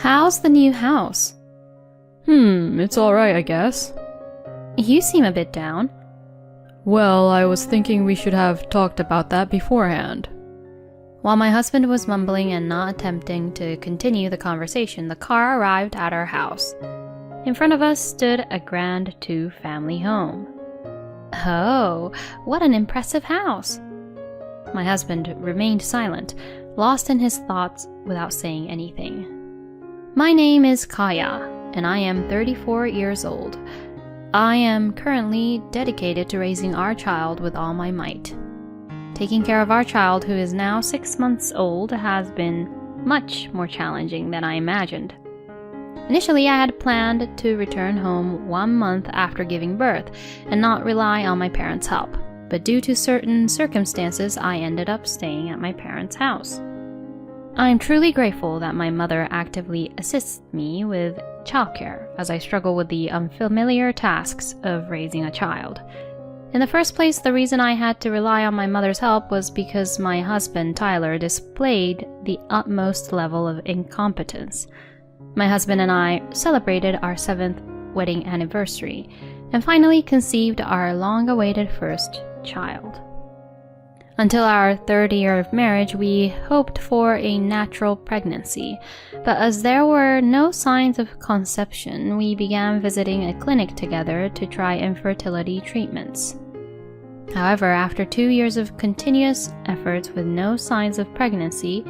How's the new house? It's alright, I guess. You seem a bit down. Well, I was thinking we should have talked about that beforehand. While my husband was mumbling and not attempting to continue the conversation, the car arrived at our house. In front of us stood a grand two-family home. Oh, what an impressive house! My husband remained silent, lost in his thoughts without saying anything. My name is Kaya, and I am 34 years old. I am currently dedicated to raising our child with all my might. Taking care of our child, who is now 6 months old, has been much more challenging than I imagined. Initially, I had planned to return home 1 month after giving birth and not rely on my parents' help, but due to certain circumstances, I ended up staying at my parents' house. I am truly grateful that my mother actively assists me with childcare as I struggle with the unfamiliar tasks of raising a child. In the first place, the reason I had to rely on my mother's help was because my husband, Tyler, displayed the utmost level of incompetence. My husband and I celebrated our 7th wedding anniversary and finally conceived our long-awaited first child. Until our 3rd year of marriage, we hoped for a natural pregnancy, but as there were no signs of conception, we began visiting a clinic together to try infertility treatments. However, after 2 years of continuous efforts with no signs of pregnancy,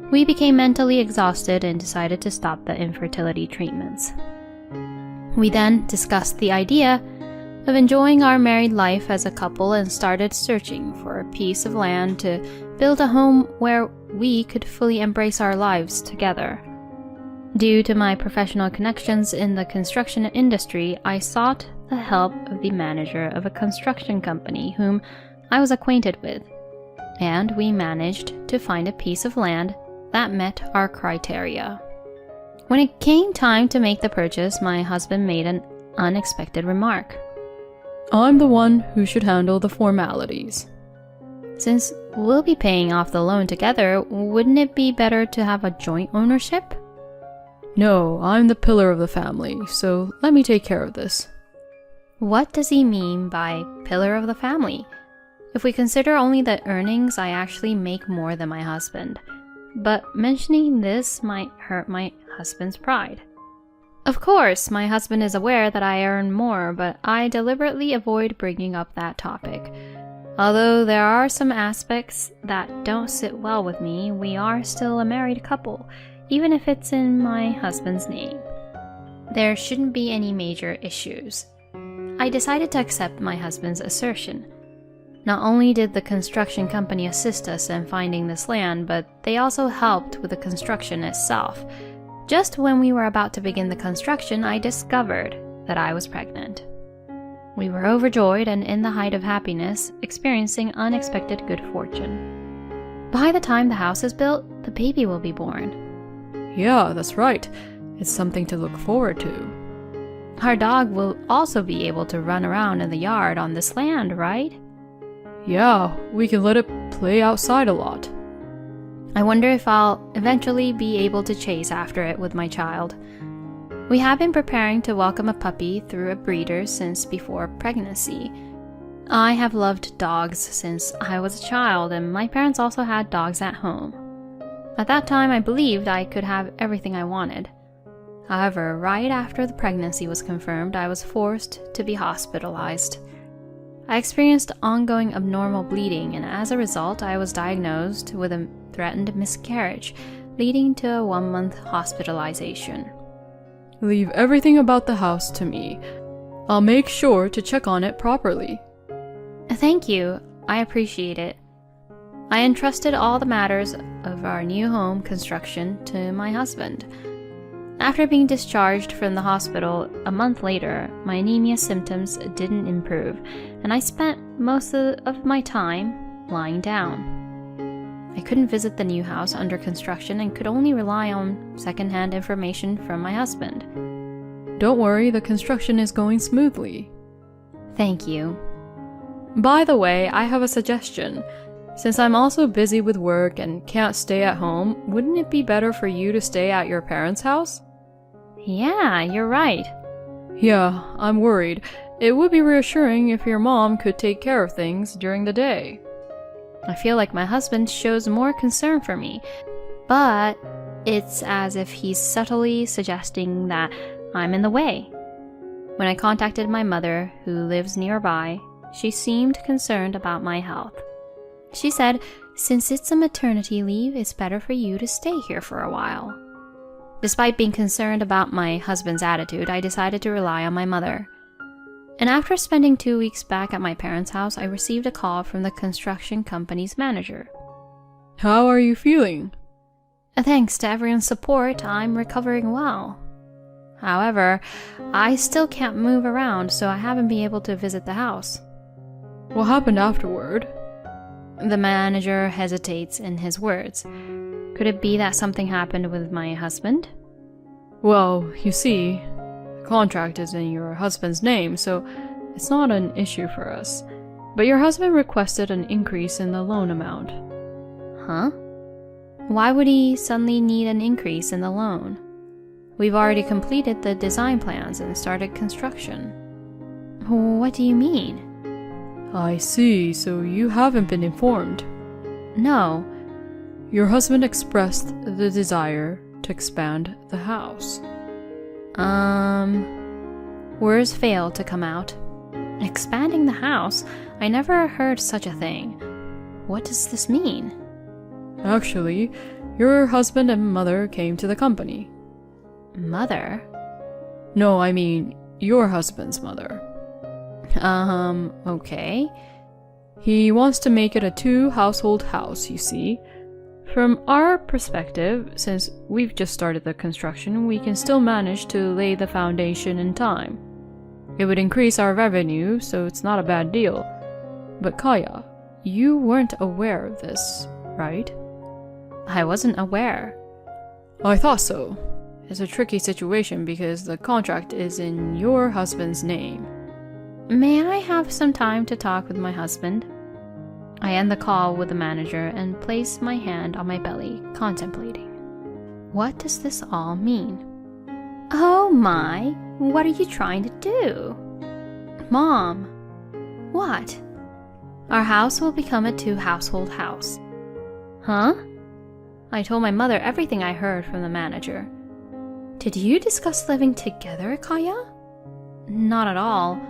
we became mentally exhausted and decided to stop the infertility treatments. We then discussed the idea of enjoying our married life as a couple and started searching for a piece of land to build a home where we could fully embrace our lives together. Due to my professional connections in the construction industry, I sought the help of the manager of a construction company whom I was acquainted with, and we managed to find a piece of land that met our criteria. When it came time to make the purchase, my husband made an unexpected remark. I'm the one who should handle the formalities. Since we'll be paying off the loan together, wouldn't it be better to have a joint ownership? No, I'm the pillar of the family, so let me take care of this. What does he mean by pillar of the family? If we consider only the earnings, I actually make more than my husband. But mentioning this might hurt my husband's pride. Of course, my husband is aware that I earn more, but I deliberately avoid bringing up that topic. Although there are some aspects that don't sit well with me, we are still a married couple, even if it's in my husband's name. There shouldn't be any major issues. I decided to accept my husband's assertion. Not only did the construction company assist us in finding this land, but they also helped with the construction itself. Just when we were about to begin the construction, I discovered that I was pregnant. We were overjoyed and in the height of happiness, experiencing unexpected good fortune. By the time the house is built, the baby will be born. Yeah, that's right. It's something to look forward to. Our dog will also be able to run around in the yard on this land, right? Yeah, we can let it play outside a lot. I wonder if I'll eventually be able to chase after it with my child. We have been preparing to welcome a puppy through a breeder since before pregnancy. I have loved dogs since I was a child, and my parents also had dogs at home. At that time, I believed I could have everything I wanted. However, right after the pregnancy was confirmed, I was forced to be hospitalized. I experienced ongoing abnormal bleeding, and as a result, I was diagnosed with a threatened miscarriage, leading to a 1-month hospitalization. Leave everything about the house to me. I'll make sure to check on it properly. Thank you. I appreciate it. I entrusted all the matters of our new home construction to my husband. After being discharged from the hospital a month later, my anemia symptoms didn't improve, and I spent most of my time lying down. I couldn't visit the new house under construction and could only rely on second-hand information from my husband. Don't worry, the construction is going smoothly. Thank you. By the way, I have a suggestion. Since I'm also busy with work and can't stay at home, wouldn't it be better for you to stay at your parents' house? Yeah, you're right. Yeah, I'm worried. It would be reassuring if your mom could take care of things during the day. I feel like my husband shows more concern for me, but it's as if he's subtly suggesting that I'm in the way. When I contacted my mother, who lives nearby, she seemed concerned about my health. She said, since it's a maternity leave, it's better for you to stay here for a while. Despite being concerned about my husband's attitude, I decided to rely on my mother. And after spending 2 weeks back at my parents' house, I received a call from the construction company's manager. How are you feeling? Thanks to everyone's support, I'm recovering well. However, I still can't move around, so I haven't been able to visit the house. What happened afterward? The manager hesitates in his words. Could it be that something happened with my husband? Well, you see, the contract is in your husband's name, so it's not an issue for us. But your husband requested an increase in the loan amount. Huh? Why would he suddenly need an increase in the loan? We've already completed the design plans and started construction. What do you mean? I see, so you haven't been informed. No. Your husband expressed the desire to expand the house. Words fail to come out. Expanding the house? I never heard such a thing. What does this mean? Actually, your husband and mother came to the company. Mother? No, I mean your husband's mother. Okay. He wants to make it a 2-household house, you see. From our perspective, since we've just started the construction, we can still manage to lay the foundation in time. It would increase our revenue, so it's not a bad deal. But Kaya, you weren't aware of this, right? I wasn't aware. I thought so. It's a tricky situation because the contract is in your husband's name. May I have some time to talk with my husband? I end the call with the manager and place my hand on my belly, contemplating. What does this all mean? Oh my, what are you trying to do? Mom. What? Our house will become a 2-household house. Huh? I told my mother everything I heard from the manager. Did you discuss living together, Kaya? Not at all.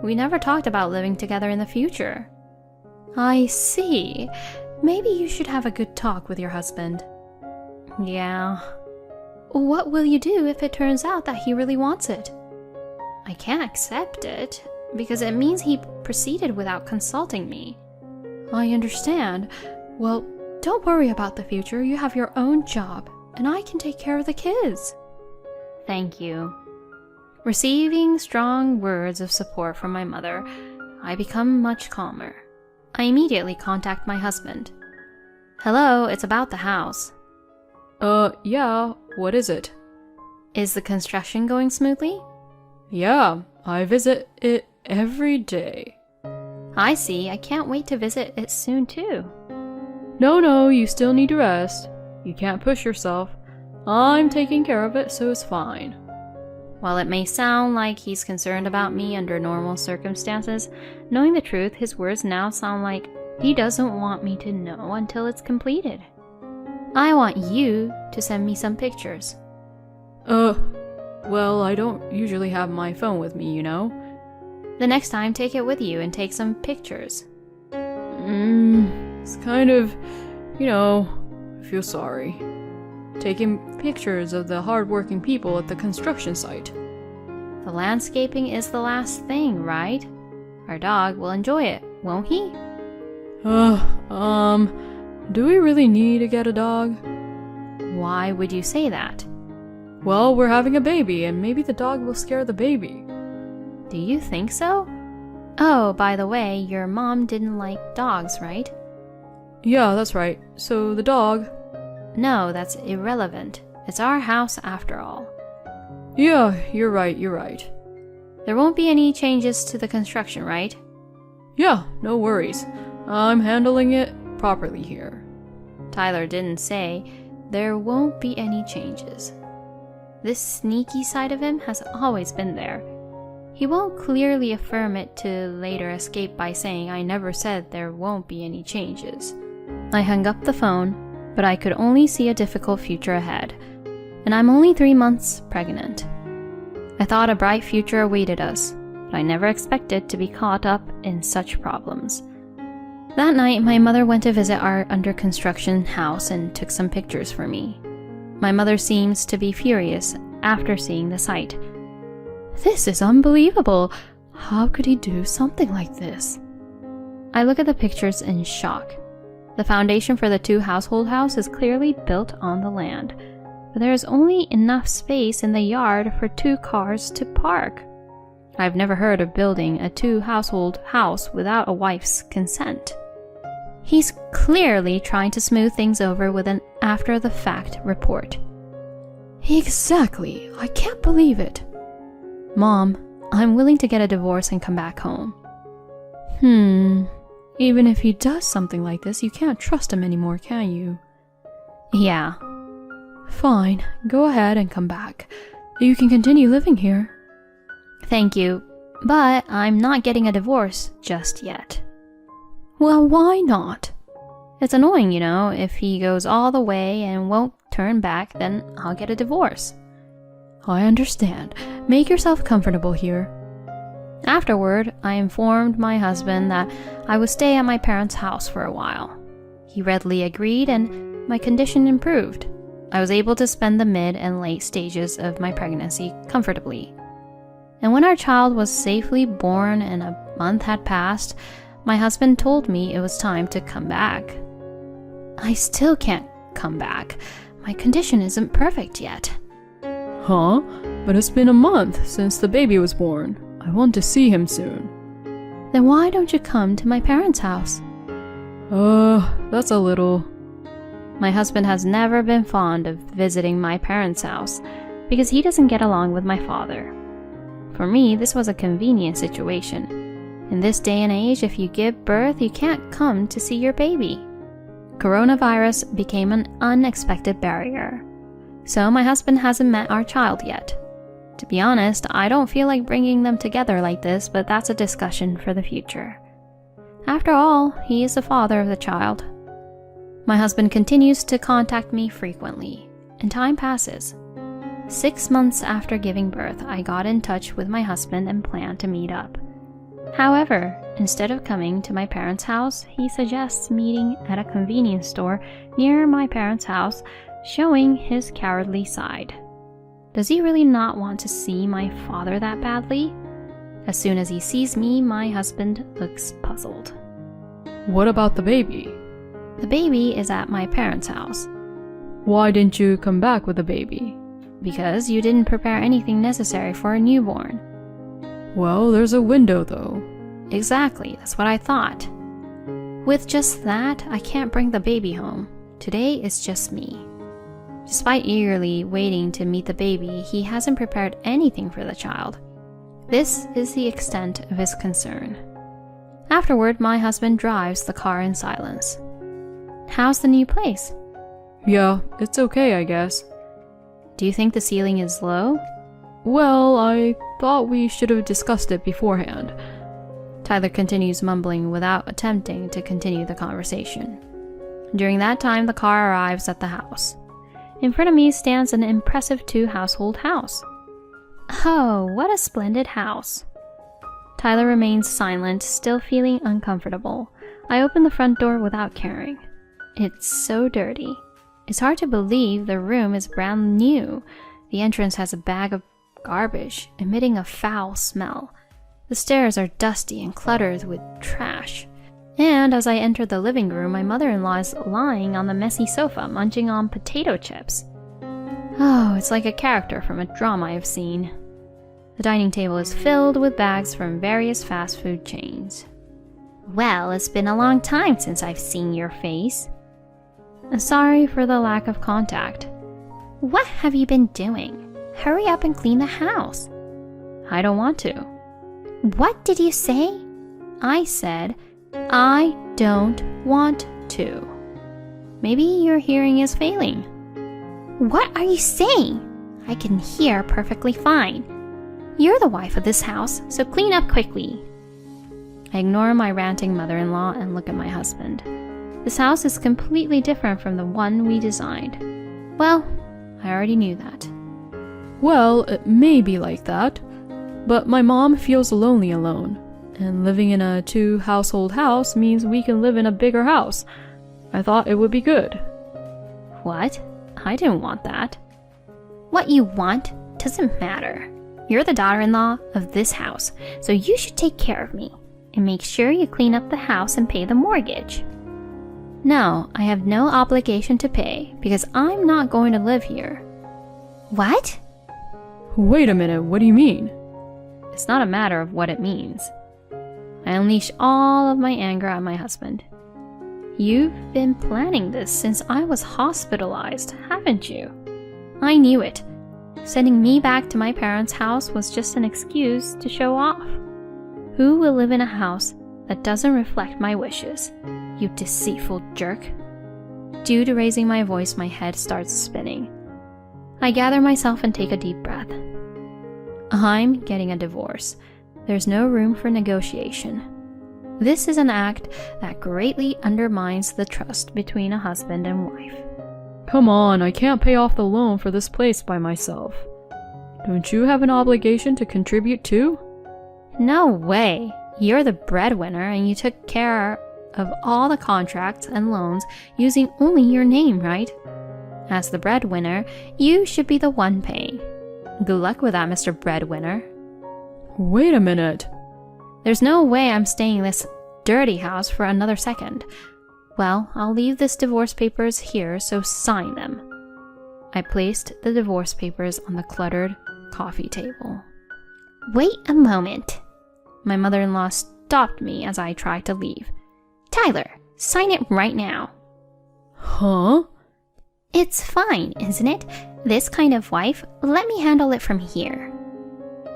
We never talked about living together in the future. I see. Maybe you should have a good talk with your husband. Yeah. What will you do if it turns out that he really wants it? I can't accept it, because it means he proceeded without consulting me. I understand. Well, don't worry about the future. You have your own job, and I can take care of the kids. Thank you. Receiving strong words of support from my mother, I become much calmer. I immediately contact my husband. Hello, it's about the house. Yeah, what is it? Is the construction going smoothly? Yeah, I visit it every day. I see. I can't wait to visit it soon too. No, you still need to rest. You can't push yourself. I'm taking care of it, so it's fine. While it may sound like he's concerned about me under normal circumstances, knowing the truth, his words now sound like he doesn't want me to know until it's completed. I want you to send me some pictures. Well, I don't usually have my phone with me, you know. The next time, take it with you and take some pictures. It's kind of, I feel sorry. Taking pictures of the hard-working people at the construction site. The landscaping is the last thing, right? Our dog will enjoy it, won't he? Do we really need to get a dog? Why would you say that? Well, we're having a baby, and maybe the dog will scare the baby. Do you think so? Oh, by the way, your mom didn't like dogs, right? Yeah, that's right. So the dog... No, that's irrelevant. It's our house after all. Yeah, you're right. There won't be any changes to the construction, right? Yeah, no worries. I'm handling it properly here. Tyler didn't say, there won't be any changes. This sneaky side of him has always been there. He won't clearly affirm it to later escape by saying, I never said there won't be any changes. I hung up the phone, but I could only see a difficult future ahead. And I'm only 3 months pregnant. I thought a bright future awaited us, but I never expected to be caught up in such problems. That night, my mother went to visit our under-construction house and took some pictures for me. My mother seems to be furious after seeing the site. This is unbelievable! How could he do something like this? I look at the pictures in shock. The foundation for the 2-household house is clearly built on the land, but there is only enough space in the yard for 2 cars to park. I've never heard of building a 2-household house without a wife's consent. He's clearly trying to smooth things over with an after-the-fact report. Exactly. I can't believe it. Mom, I'm willing to get a divorce and come back home. Even if he does something like this, you can't trust him anymore, can you? Yeah. Fine, go ahead and come back. You can continue living here. Thank you, but I'm not getting a divorce just yet. Well, why not? It's annoying, you know. If he goes all the way and won't turn back, then I'll get a divorce. I understand. Make yourself comfortable here. Afterward, I informed my husband that I would stay at my parents' house for a while. He readily agreed and my condition improved. I was able to spend the mid and late stages of my pregnancy comfortably. And when our child was safely born and a month had passed, my husband told me it was time to come back. I still can't come back. My condition isn't perfect yet. Huh? But it's been a month since the baby was born. I want to see him soon. Then why don't you come to my parents' house? That's a little... My husband has never been fond of visiting my parents' house because he doesn't get along with my father. For me, this was a convenient situation. In this day and age, if you give birth, you can't come to see your baby. Coronavirus became an unexpected barrier. So my husband hasn't met our child yet. To be honest, I don't feel like bringing them together like this, but that's a discussion for the future. After all, he is the father of the child. My husband continues to contact me frequently, and time passes. 6 months after giving birth, I got in touch with my husband and planned to meet up. However, instead of coming to my parents' house, he suggests meeting at a convenience store near my parents' house, showing his cowardly side. Does he really not want to see my father that badly? As soon as he sees me, my husband looks puzzled. What about the baby? The baby is at my parents' house. Why didn't you come back with the baby? Because you didn't prepare anything necessary for a newborn. Well, there's a window though. Exactly, that's what I thought. With just that, I can't bring the baby home. Today is just me. Despite eagerly waiting to meet the baby, he hasn't prepared anything for the child. This is the extent of his concern. Afterward, my husband drives the car in silence. How's the new place? Yeah, it's okay, I guess. Do you think the ceiling is low? Well, I thought we should have discussed it beforehand. Tyler continues mumbling without attempting to continue the conversation. During that time, the car arrives at the house. In front of me stands an impressive 2-household house. Oh, what a splendid house. Tyler remains silent, still feeling uncomfortable. I open the front door without caring. It's so dirty. It's hard to believe the room is brand new. The entrance has a bag of garbage, emitting a foul smell. The stairs are dusty and cluttered with trash. And as I enter the living room, my mother-in-law is lying on the messy sofa, munching on potato chips. Oh, it's like a character from a drama I've seen. The dining table is filled with bags from various fast food chains. Well, it's been a long time since I've seen your face. Sorry for the lack of contact. What have you been doing? Hurry up and clean the house. I don't want to. What did you say? I said, I don't want too. Maybe your hearing is failing. What are you saying? I can hear perfectly fine. You're the wife of this house, so clean up quickly. I ignore my ranting mother-in-law and look at my husband. This house is completely different from the one we designed. Well, I already knew that. Well, it may be like that, but my mom feels lonely alone, and living in a 2-household house means we can live in a bigger house. I thought it would be good. What? I didn't want that. What you want doesn't matter. You're the daughter-in-law of this house, so you should take care of me and make sure you clean up the house and pay the mortgage. No, I have no obligation to pay because I'm not going to live here. What? Wait a minute, what do you mean? It's not a matter of what it means. I unleash all of my anger at my husband. You've been planning this since I was hospitalized, haven't you? I knew it. Sending me back to my parents' house was just an excuse to show off. Who will live in a house that doesn't reflect my wishes? You deceitful jerk. Due to raising my voice, my head starts spinning. I gather myself and take a deep breath. I'm getting a divorce. There's no room for negotiation. This is an act that greatly undermines the trust between a husband and wife. Come on, I can't pay off the loan for this place by myself. Don't you have an obligation to contribute too? No way. You're the breadwinner and you took care of all the contracts and loans using only your name, right? As the breadwinner, you should be the one paying. Good luck with that, Mr. Breadwinner. Wait a minute. There's no way I'm staying in this dirty house for another second. Well, I'll leave this divorce papers here, so sign them. I placed the divorce papers on the cluttered coffee table. Wait a moment. My mother-in-law stopped me as I tried to leave. Tyler, sign it right now. Huh? It's fine, isn't it? This kind of wife, let me handle it from here.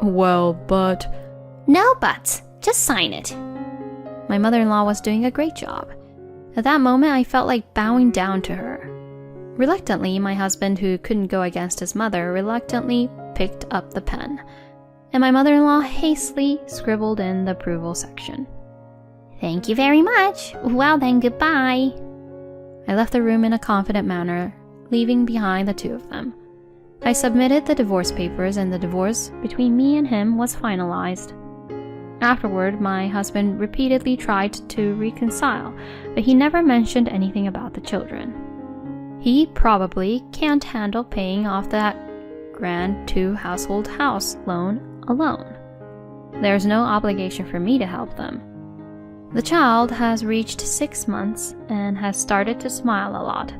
Well, but... No buts. Just sign it. My mother-in-law was doing a great job. At that moment, I felt like bowing down to her. Reluctantly, my husband, who couldn't go against his mother, reluctantly picked up the pen, and my mother-in-law hastily scribbled in the approval section. Thank you very much. Well then, goodbye. I left the room in a confident manner, leaving behind the two of them. I submitted the divorce papers and the divorce between me and him was finalized. Afterward, my husband repeatedly tried to reconcile, but he never mentioned anything about the children. He probably can't handle paying off that grand 2-household house loan alone. There's no obligation for me to help them. The child has reached 6 months and has started to smile a lot.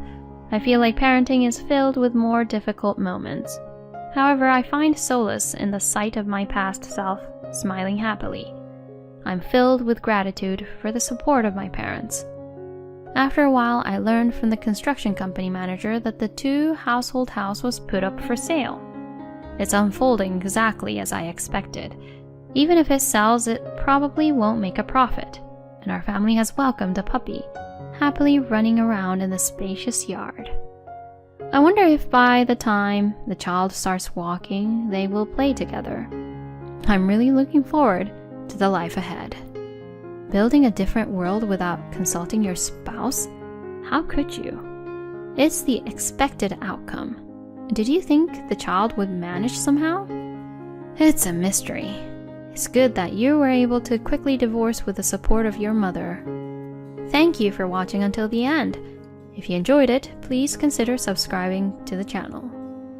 I feel like parenting is filled with more difficult moments. However, I find solace in the sight of my past self smiling happily. I'm filled with gratitude for the support of my parents. After a while, I learned from the construction company manager that the 2-household house was put up for sale. It's unfolding exactly as I expected. Even if it sells, it probably won't make a profit, and our family has welcomed a puppy, happily running around in the spacious yard. I wonder if by the time the child starts walking, they will play together. I'm really looking forward to the life ahead. Building a different world without consulting your spouse? How could you? It's the expected outcome. Did you think the child would manage somehow? It's a mystery. It's good that you were able to quickly divorce with the support of your mother. Thank you for watching until the end. If you enjoyed it, please consider subscribing to the channel.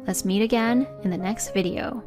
Let's meet again in the next video.